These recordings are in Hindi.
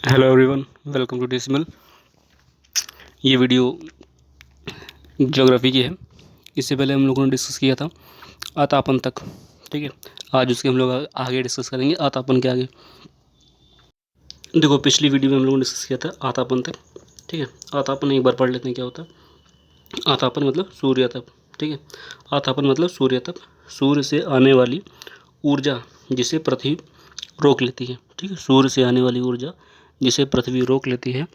Hello everyone, welcome to decimal. ये वीडियो ज्योग्राफी की है। इससे पहले हम लोगों ने डिस्कस किया था आतापन तक। ठीक है, आज उसके हम लोग आगे डिस्कस करेंगे आतापन के आगे। देखो, पिछली वीडियो में हम लोगों ने डिस्कस किया था आतापन तक। ठीक है, आतापन एक बार पढ़ लेते हैं क्या होता है। आतापन मतलब सूर्य तप। ठीक है, आतापन मतलब सूर्य तप, सूर्य से आने वाली ऊर्जा जिसे पृथ्वी रोक लेती है। ठीक है, सूर्य से आने वाली ऊर्जा जिसे पृथ्वी रोक लेती है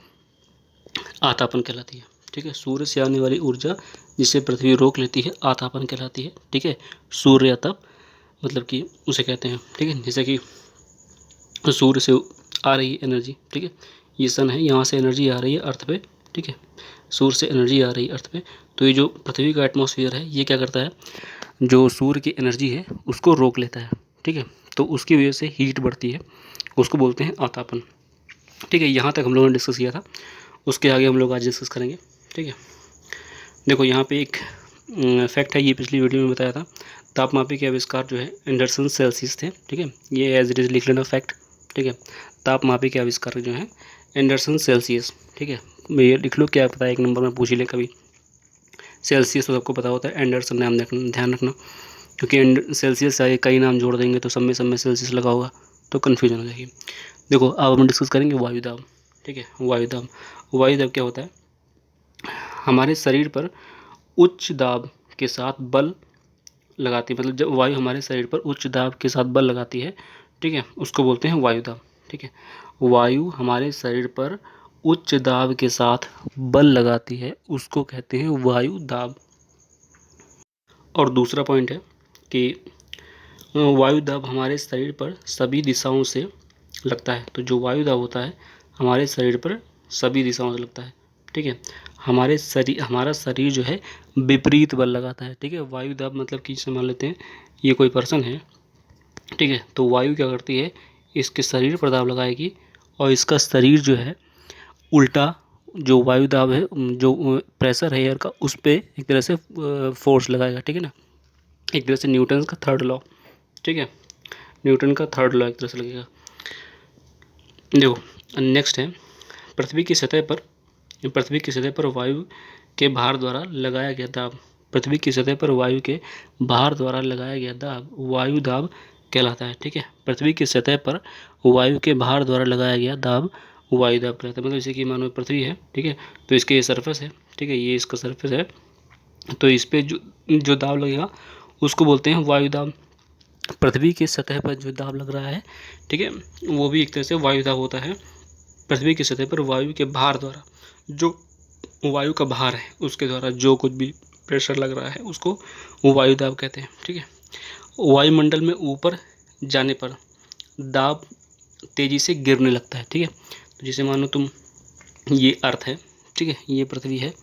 आतापन कहलाती है। ठीक है, सूर्य से आने वाली ऊर्जा जिसे पृथ्वी रोक लेती है आतापन कहलाती है। ठीक है, सूर्य तप मतलब कि उसे कहते हैं। ठीक है, जैसे कि सूर्य से आ रही एनर्जी। ठीक है, ये सन है, यहाँ से एनर्जी आ रही है अर्थ पे। ठीक है, सूर्य से एनर्जी आ रही है अर्थ पे, तो ये जो पृथ्वी का एटमॉस्फेयर है ये क्या करता है, जो सूर्य की एनर्जी है उसको रोक लेता है। ठीक है, तो उसकी वजह से हीट बढ़ती है, उसको बोलते हैं आतापन। ठीक है, यहाँ तक हम लोगों ने डिस्कस किया था, उसके आगे हम लोग आज डिस्कस करेंगे। ठीक है, देखो यहाँ पे एक फैक्ट है, ये पिछली वीडियो में बताया था। तापमापी के आविष्कार जो है एंडरसन सेल्सियस थे। ठीक है, ये एज इट इज़ लिख लेना फैक्ट। ठीक है, तापमापी के आविष्कार जो है एंडरसन सेल्सियस। ठीक है, ये लिख लो, क्या पता है एक नंबर में पूछ ही ले कभी। सेल्सियस तो सबको पता होता है, एंडरसन नाम ध्यान रखना, क्योंकि सेल्सियस से कई नाम जोड़ देंगे तो सब में सेल्सियस लगा होगा तो कन्फ्यूजन हो जाएगी। देखो, अब हम डिस्कस करेंगे वायुदाब। ठीक है, वायुदाब। वायुदाब क्या होता है, हमारे शरीर पर उच्च दाब के साथ बल लगाती है। मतलब जब वायु हमारे शरीर पर उच्च दाब के साथ बल लगाती है, ठीक है, उसको बोलते हैं वायुदाब। ठीक है, वायु हमारे शरीर पर उच्च दाब के साथ बल लगाती है, उसको कहते हैं वायु दाब। और दूसरा पॉइंट है कि वायु दाब हमारे शरीर पर सभी दिशाओं से लगता है। तो जो वायु दाब होता है हमारे शरीर पर सभी दिशाओं से लगता है। ठीक है, हमारा शरीर जो है विपरीत बल लगाता है। ठीक है, वायु दाब मतलब कि जैसे मान लेते हैं ये कोई पर्सन है। ठीक है, तो वायु क्या करती है, इसके शरीर पर दाब लगाएगी और इसका शरीर जो है उल्टा, जो वायु दाब है, जो प्रेशर है एयर का, उस पर एक तरह से फोर्स लगाएगा। ठीक है ना, एक तरह से न्यूटन का थर्ड लॉ। ठीक है, न्यूटन का थर्ड लॉ एक तरह से लगेगा। देखो नेक्स्ट है, पृथ्वी की सतह पर वायु के भार द्वारा लगाया गया दाब। पृथ्वी की सतह पर वायु के भार द्वारा लगाया गया दाब वायु दाब कहलाता है। ठीक है, पृथ्वी की सतह पर वायु के भार द्वारा लगाया गया दाब वायु दाब कहलाता है। मतलब जैसे कि मानो पृथ्वी है, ठीक है, तो इसके ये सरफेस है। ठीक है, ये इसका सरफेस है, तो इस पर जो दाब लगेगा उसको बोलते हैं वायु दाब। पृथ्वी की सतह पर जो दाब लग रहा है, ठीक है, वो भी एक तरह से वायु दाब होता है। पृथ्वी की सतह पर वायु के भार द्वारा, जो वायु का भार है उसके द्वारा जो कुछ भी प्रेशर लग रहा है उसको वायु दाब कहते हैं। ठीक है, वायुमंडल में ऊपर जाने पर दाब तेजी से गिरने लगता है। ठीक है, तो जैसे मानो तुम, ये अर्थ है, ठीक है, ये पृथ्वी है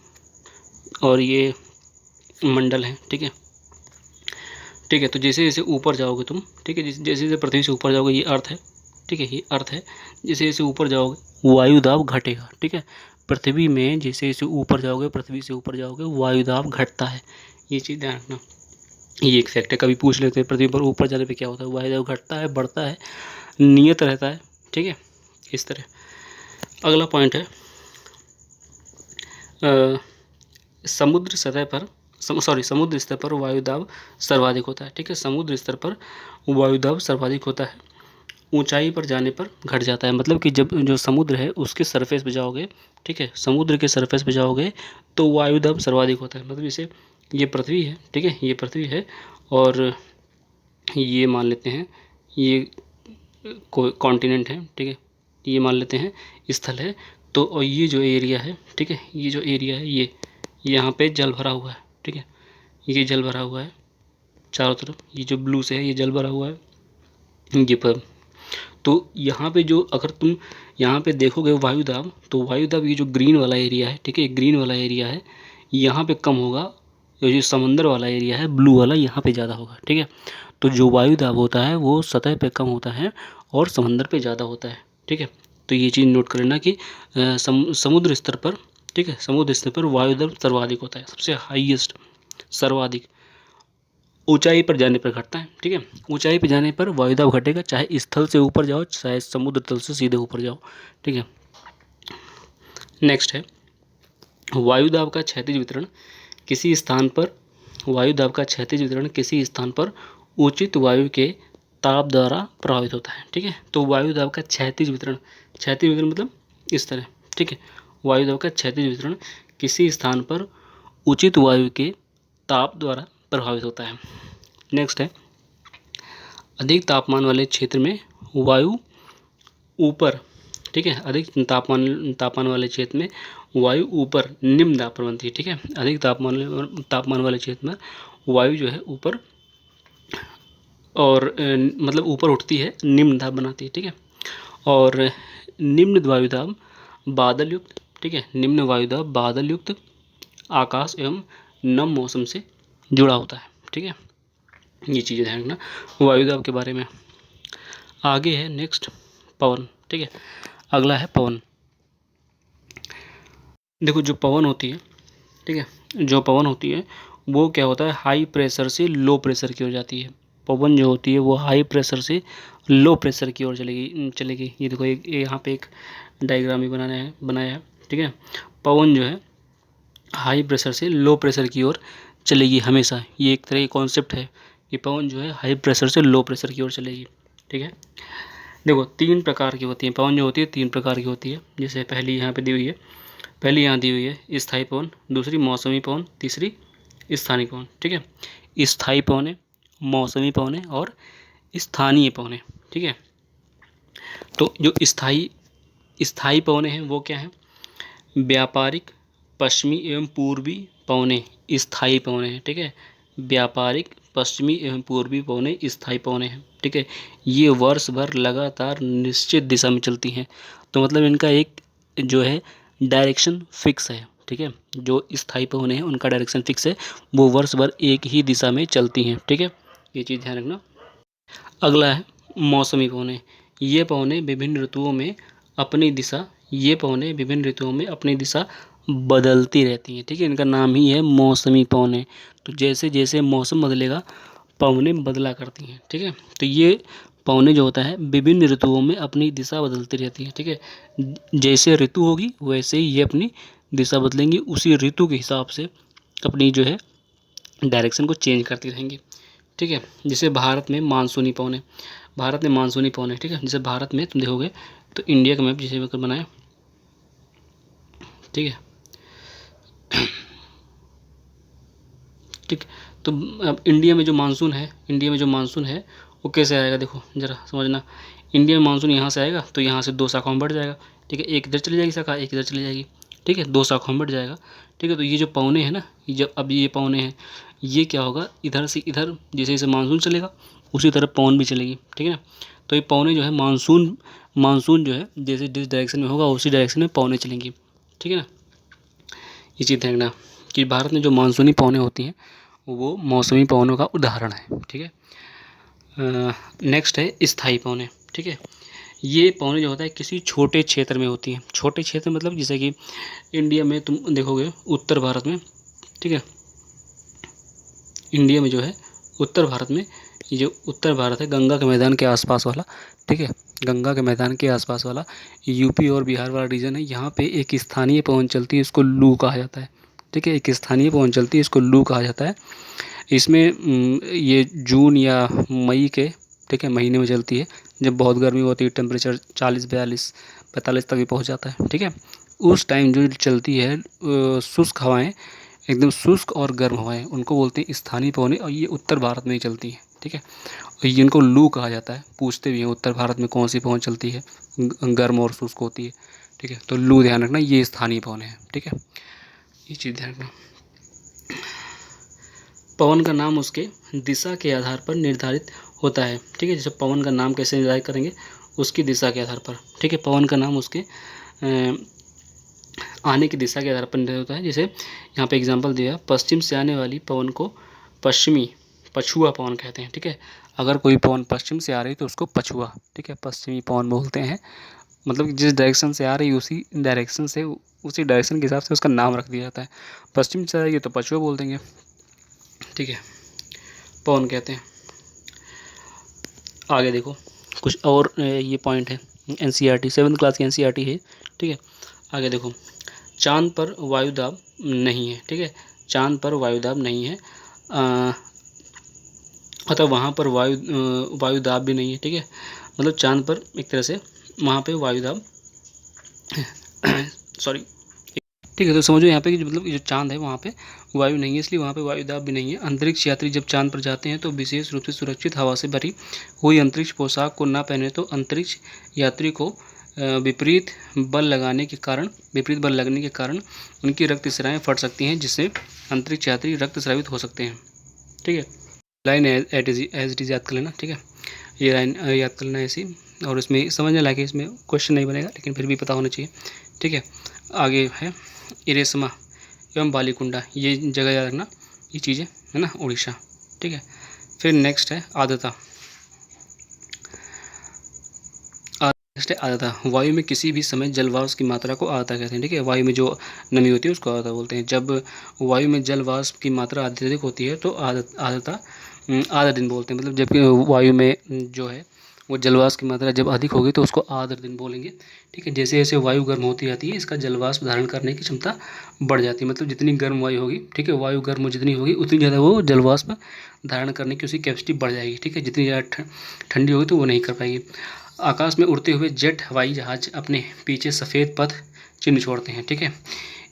और ये मंडल है। ठीक है, ठीक है, तो जैसे जैसे ऊपर जाओगे तुम, ठीक है, जैसे जैसे पृथ्वी से ऊपर जाओगे, ये अर्थ है। ठीक है, ये अर्थ है, जैसे जैसे ऊपर जाओगे वायु दाब घटेगा। ठीक है, पृथ्वी में जैसे जैसे ऊपर जाओगे, पृथ्वी से ऊपर जाओगे, वायु दाब घटता है। ये चीज़ ध्यान रखना, ये एक फैक्ट है, कभी पूछ लेते हैं पृथ्वी पर ऊपर जाने पे क्या होता है, वायु दाब घटता है, बढ़ता है, नियत रहता है। ठीक है, इस तरह। अगला पॉइंट है, समुद्र सतह पर समुद्र स्तर पर वायु दाब सर्वाधिक होता है। ठीक है, समुद्र स्तर पर वायु दाब सर्वाधिक होता है, ऊंचाई पर जाने पर घट जाता है। मतलब कि जब जो समुद्र है उसके सरफेस पे जाओगे, ठीक है, समुद्र के सरफेस पे जाओगे तो वायु दाब सर्वाधिक होता है। मतलब जैसे ये पृथ्वी है, ठीक है, ये पृथ्वी है और ये मान लेते हैं ये कोई कॉन्टिनेंट है। ठीक है, ये मान लेते हैं स्थल है, तो और ये जो एरिया है, ठीक है, ये जो एरिया है, ये यहाँ पे जल भरा हुआ है। ठीक है, ये जल भरा हुआ है चारों तरफ, ये जो ब्लू से है ये जल भरा हुआ है ये पर। तो यहाँ पे जो, अगर तुम यहाँ पे देखोगे वायु दाब, तो वायु दाब ये जो ग्रीन वाला एरिया है, ठीक है, ग्रीन वाला एरिया है, यहाँ पे कम होगा। ये जो समंदर वाला एरिया है ब्लू वाला, यहाँ पे ज़्यादा होगा। ठीक है, तो जो वायु दाब होता है वो सतह पे कम होता है और समंदर पे ज़्यादा होता है। ठीक है, तो ये चीज़ नोट कर लेना कि समुद्र स्तर पर, ठीक है, समुद्र स्तर पर वायु दाब सर्वाधिक होता है, सबसे हाईएस्ट, सर्वाधिक। ऊंचाई पर जाने पर घटता है। ठीक है, ऊंचाई पर जाने पर वायुदाब घटेगा, चाहे स्थल से ऊपर जाओ चाहे समुद्र तल से सीधे ऊपर जाओ। ठीक है, नेक्स्ट है वायुदाब का क्षैतिज वितरण किसी स्थान पर वायुदाब का क्षैतिज वितरण किसी स्थान पर उचित वायु के ताप द्वारा प्रभावित होता है। ठीक है, तो वायुदाब का क्षैतिज वितरण मतलब इस तरह। ठीक है, वायुदाब का क्षैतिज वितरण किसी स्थान पर उचित वायु के ताप द्वारा प्रभावित होता है। नेक्स्ट है अधिक तापमान वाले क्षेत्र में वायु ऊपर। ठीक है, अधिक तापमान वाले क्षेत्र में वायु ऊपर निम्न दाब पर बनती है। ठीक है, अधिक तापमान वाले क्षेत्र में वायु जो है ऊपर और मतलब ऊपर उठती है, निम्न दाब बनाती है। ठीक है, और निम्न वायुदाब बादल युक्त। ठीक है, निम्न वायुदाब बादल युक्त आकाश एवं नम मौसम से जुड़ा होता है। ठीक है, ये चीज़ें ध्यान रखना वायुदाब के बारे में। आगे है नेक्स्ट पवन। ठीक है, अगला है पवन। देखो जो पवन होती है, ठीक है, जो पवन होती है वो क्या होता है, हाई प्रेशर से लो प्रेशर की ओर जाती है। पवन जो होती है वो हाई प्रेशर से लो प्रेशर की ओर चलेगी। ये देखो एक यहाँ पे एक डायग्राम भी बनाया है। ठीक है, पवन जो है हाई प्रेशर से लो प्रेशर की ओर चलेगी हमेशा। ये एक तरह की कॉन्सेप्ट है कि पवन जो है हाई प्रेशर से लो प्रेशर की ओर चलेगी। ठीक है, देखो 3 प्रकार की होती है पवन जो होती है, 3 प्रकार की होती है। जैसे पहली यहाँ पे दी हुई है, पहली यहाँ दी हुई है स्थायी पवन, दूसरी मौसमी पवन, तीसरी स्थानीय पवन। ठीक है, स्थायी पवन है, मौसमी पवन है और स्थानीय पवन है। ठीक है, तो जो स्थायी पवन है वो क्या है, व्यापारिक पश्चिमी एवं पूर्वी पवने स्थायी पवने हैं। ठीक है, व्यापारिक पश्चिमी एवं पूर्वी पवने स्थायी पवने हैं। ठीक है, ये वर्ष भर लगातार निश्चित दिशा में चलती हैं। तो मतलब इनका एक जो है डायरेक्शन फिक्स है। ठीक है, जो स्थायी पवने हैं उनका डायरेक्शन फिक्स है, वो वर्ष भर एक ही दिशा में चलती हैं। ठीक है, ये चीज़ ध्यान रखना। अगला है मौसमी पवने। ये पवने विभिन्न ऋतुओं में अपनी दिशा बदलती रहती हैं। ठीक है, इनका नाम ही है मौसमी पवने। तो जैसे जैसे मौसम बदलेगा पवनें बदला करती हैं। ठीक है, तो ये पवनें जो होता है विभिन्न ऋतुओं में अपनी दिशा बदलती रहती हैं। ठीक है, जैसे ऋतु होगी वैसे ही ये अपनी दिशा बदलेंगी, उसी ऋतु के हिसाब से अपनी जो है डायरेक्शन को चेंज करती रहेंगी। ठीक है, जैसे भारत में मानसूनी पवनें, ठीक है, जैसे भारत में तुम देखोगे तो इंडिया का मैप जैसे अगर बनाए, ठीक है, ठीक, तो अब इंडिया में जो मानसून है वो कैसे आएगा, देखो ज़रा समझना। इंडिया में मानसून यहाँ से आएगा तो यहाँ से 2 शाखाओं में बढ़ जाएगा। ठीक है, एक इधर चली जाएगी शाखा, एक इधर चली जाएगी। ठीक है, 2 शाखाओं में बढ़ जाएगा। ठीक है, तो ये जो पवने हैं ना, जब अब ये पवने हैं ये क्या होगा, इधर से इधर जैसे जैसे मानसून चलेगा उसी तरह पवन भी चलेगी। ठीक है ना, तो ये पवने जो है मानसून जो है जैसे जिस डायरेक्शन में होगा उसी डायरेक्शन में पवने चलेंगी। ठीक है ना, ये चीज़ देखना कि भारत में जो मानसूनी पवनें होती हैं वो मौसमी पवनों का उदाहरण है। ठीक है, नेक्स्ट है स्थायी पवनें। ठीक है, ये पवनें जो होता है किसी छोटे क्षेत्र में होती हैं। छोटे क्षेत्र मतलब जैसे कि इंडिया में तुम देखोगे उत्तर भारत में, ठीक है, इंडिया में जो है उत्तर भारत में, ये जो उत्तर भारत है गंगा के मैदान के आसपास वाला, ठीक है, गंगा के मैदान के आसपास वाला यूपी और बिहार वाला रीजन है। यहाँ पे एक स्थानीय पवन चलती है, इसको लू कहा जाता है। ठीक है, एक स्थानीय पवन चलती है, इसको लू कहा जाता है। इसमें ये जून या मई के, ठीक है, महीने में चलती है, जब बहुत गर्मी होती है, टेम्परेचर 40, 42, 45 तक भी पहुँच जाता है। ठीक है, उस टाइम जो चलती है शुष्क हवाएँ, एकदम शुष्क और गर्म हवाएं, उनको बोलते हैं स्थानीय पवनें, और ये उत्तर भारत में ही चलती हैं। ठीक है, और ये इनको लू कहा जाता है। पूछते भी हैं उत्तर भारत में कौन सी पवन चलती है, गर्म और शुष्क होती है। ठीक है, तो लू ध्यान रखना, ये स्थानीय पवनें हैं। ठीक है, ये चीज़ ध्यान रखना। पवन का नाम उसके दिशा के आधार पर निर्धारित होता है। ठीक है, जैसे पवन का नाम कैसे निर्धारित करेंगे, उसकी दिशा के आधार पर। ठीक है, पवन का नाम उसके आने की दिशा के आधार पर निर्धारित होता है। जैसे यहाँ पे एग्जांपल दिया, पश्चिम से आने वाली पवन को पछुआ पवन कहते हैं। ठीक है, अगर कोई पवन पश्चिम से आ रही तो उसको पछुआ, ठीक है, पश्चिमी पवन बोलते हैं। मतलब जिस डायरेक्शन से आ रही उसी डायरेक्शन के हिसाब से उसका नाम रख दिया जाता है। पश्चिम से आएगी तो पछुआ बोल देंगे। ठीक है, पवन कहते हैं। आगे देखो कुछ और ये पॉइंट है, एनसीईआरटी 7th क्लास की एनसीईआरटी है, ठीक है। आगे देखो, चांद पर वायुदाब नहीं है, ठीक है, चांद पर वायुदाब नहीं है, अतः वहाँ पर वायुदाब भी नहीं है, ठीक है। मतलब चांद पर एक तरह से वहाँ पे वायुदाब सॉरी, ठीक है। तो समझो यहाँ पे कि मतलब जो चांद है वहाँ पे वायु नहीं है, इसलिए वहाँ पे वायुदाब भी नहीं है। अंतरिक्ष यात्री जब चांद पर जाते हैं तो विशेष रूप से सुरक्षित हवा से भरी हुई अंतरिक्ष पोशाक को ना पहने तो अंतरिक्ष यात्री को विपरीत बल लगने के कारण उनकी रक्तस्रावें फट सकती हैं, जिससे अंतरिक्ष यात्री रक्तस्रावित हो सकते हैं, ठीक है। लाइन एज इट इज़ याद कर लेना, ठीक है। ये लाइन याद कर लेना ऐसी, और इसमें समझने लायक है, इसमें क्वेश्चन नहीं बनेगा लेकिन फिर भी पता होना चाहिए, ठीक है। आगे है इरेसमा एवं बालीकुंडा, ये जगह याद रखना, ये चीज़ें है ना, उड़ीसा, ठीक है। फिर नेक्स्ट है आर्द्रता। नेक्स्ट है आर्द्रता। वायु में किसी भी समय जलवाष्प की मात्रा को आर्द्रता कहते हैं, ठीक है। वायु में जो नमी होती है उसको आर्द्रता बोलते हैं। जब वायु में जलवाष्प की मात्रा अत्यधिक होती है तो आर्द्रता आर्द्र दिन बोलते हैं। मतलब जबकि वायु में जो है वो जलवाष्प की मात्रा जब अधिक होगी तो उसको आर्द्र दिन बोलेंगे, ठीक है। जैसे जैसे वायु गर्म होती जाती है इसका जलवाष्प धारण करने की क्षमता बढ़ जाती है। मतलब जितनी गर्म वायु होगी, ठीक है, वायु गर्म जितनी होगी उतनी ज़्यादा वो जलवाष्प धारण करने की उसकी कैपेसिटी बढ़ जाएगी, ठीक है। जितनी ज़्यादा ठंडी होगी तो वो नहीं कर पाएगी। आकाश में उड़ते हुए जेट हवाई जहाज अपने पीछे सफ़ेद पथ चिन्ह छोड़ते हैं, ठीक है।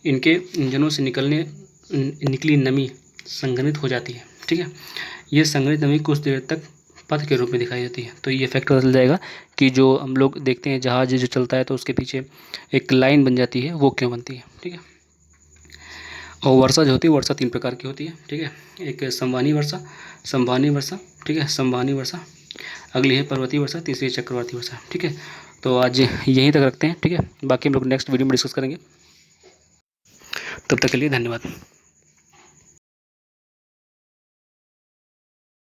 इनके इंजनों से निकली नमी संघनित हो जाती है, ठीक है। ये संघनित नमी कुछ देर तक पथ के रूप में दिखाई देती है। तो ये फैक्ट पता चल जाएगा कि जो हम लोग देखते हैं जहाज जो चलता है तो उसके पीछे एक लाइन बन जाती है, वो क्यों बनती है, ठीक है। और वर्षा जो होती है, वर्षा 3 प्रकार की होती है, ठीक है। एक संवहनी वर्षा, ठीक है, संवहनी वर्षा। अगली है पर्वतीय वर्षा, तीसरी है चक्रवाती वर्षा, ठीक है। तो आज यहीं तक रखते हैं, ठीक है। बाकी हम लोग नेक्स्ट वीडियो में डिस्कस करेंगे। तब तक के लिए धन्यवाद।